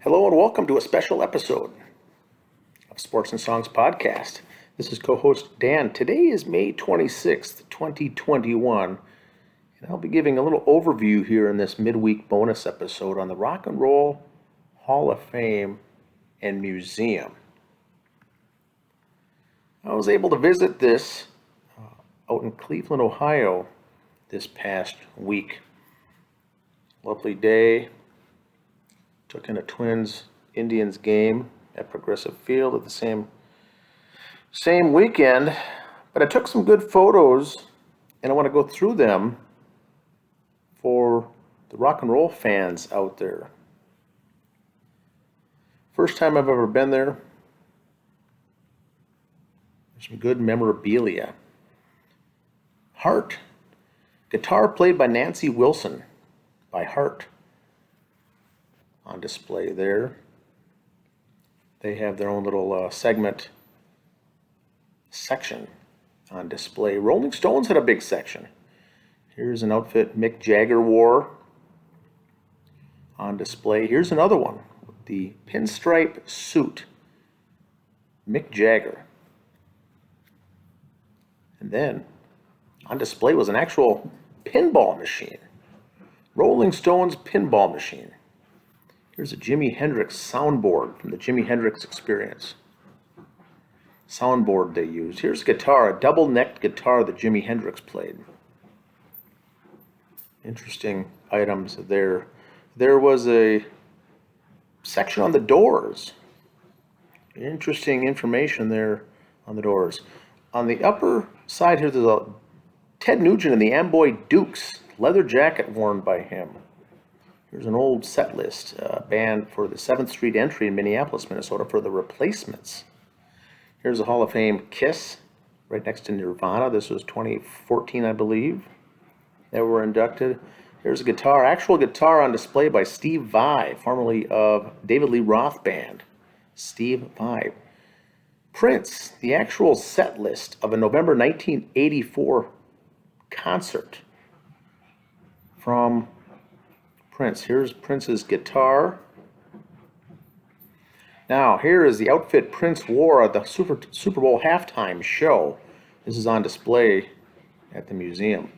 Hello and welcome to a special episode of Sports and Songs Podcast. This is co-host Dan. Today is May 26th, 2021, and I'll be giving a little overview here in this midweek bonus episode on the Rock and Roll Hall of Fame and Museum. I was able to visit this out in Cleveland, Ohio this past week. Lovely day. Took in a Twins-Indians game at Progressive Field at the same weekend, but I took some good photos, and I want to go through them for the rock and roll fans out there. First time I've ever been there. There's some good memorabilia. Heart, guitar played by Nancy Wilson by Heart. On display there. They have their own little segment section on display. Rolling Stones had a big section. Here's an outfit Mick Jagger wore on display. Here's another one, the pinstripe suit, Mick Jagger. And then on display was an actual pinball machine, Rolling Stones pinball machine. Here's a Jimi Hendrix soundboard from the Jimi Hendrix Experience. Soundboard they used. Here's a guitar, a double-necked guitar that Jimi Hendrix played. Interesting items there. There was a section on the Doors. Interesting information there on the Doors. On the upper side here, there's a Ted Nugent and the Amboy Dukes leather jacket worn by him. Here's an old set list, band for the 7th Street entry in Minneapolis, Minnesota for the Replacements. Here's a Hall of Fame Kiss right next to Nirvana. This was 2014, I believe, that were inducted. Here's a guitar, actual guitar on display by Steve Vai, formerly of David Lee Roth Band. Steve Vai. Prince, the actual set list of a November 1984 concert from Prince. Here's Prince's guitar. Now, here is the outfit Prince wore at the Super Bowl halftime show. This is on display at the museum.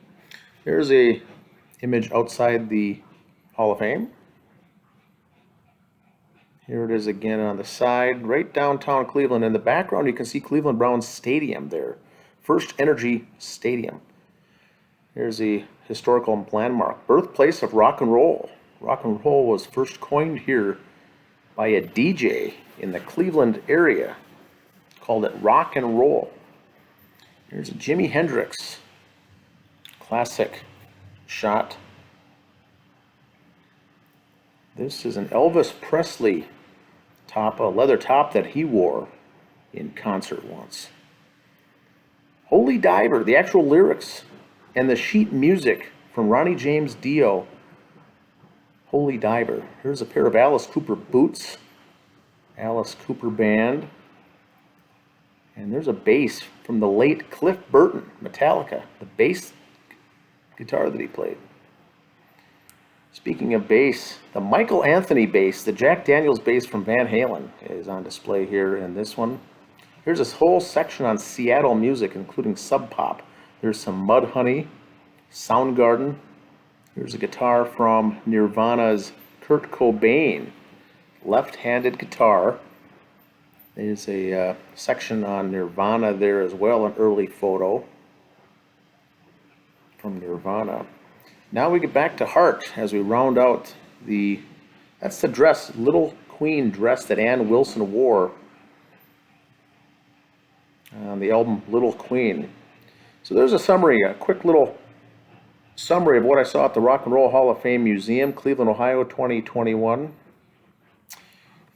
Here's a image outside the Hall of Fame. Here it is again on the side, right downtown Cleveland. In the background, you can see Cleveland Browns Stadium there. First Energy Stadium. Here's the historical landmark, birthplace of rock and roll. Rock and roll was first coined here by a DJ in the Cleveland area. Called it rock and roll. Here's a Jimi Hendrix classic shot. This is an Elvis Presley top, a leather top that he wore in concert once. Holy Diver, the actual lyrics and the sheet music from Ronnie James Dio. Holy Diver. Here's a pair of Alice Cooper boots. Alice Cooper Band. And there's a bass from the late Cliff Burton, Metallica, the bass guitar that he played. Speaking of bass, the Michael Anthony bass, the Jack Daniels bass from Van Halen is on display here in this one. Here's this whole section on Seattle music, including Sub Pop. There's some Mudhoney, Soundgarden. Here's a guitar from Nirvana's Kurt Cobain, left-handed guitar. There's a section on Nirvana there as well, an early photo from Nirvana. Now we get back to Heart as we round out that's the dress, Little Queen dress that Ann Wilson wore on the album Little Queen. So there's a quick little summary of what I saw at the Rock and Roll Hall of Fame Museum, Cleveland, Ohio, 2021.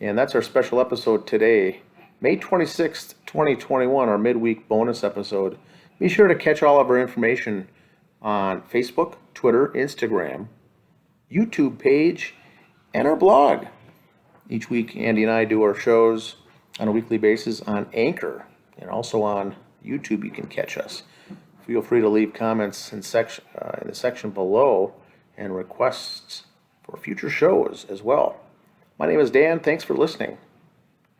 And that's our special episode today, May 26th, 2021, our midweek bonus episode. Be sure to catch all of our information on Facebook, Twitter, Instagram, YouTube page, and our blog. Each week, Andy and I do our shows on a weekly basis on Anchor, and also on YouTube you can catch us. Feel free to leave comments in the section below and requests for future shows as well. My name is Dan. Thanks for listening.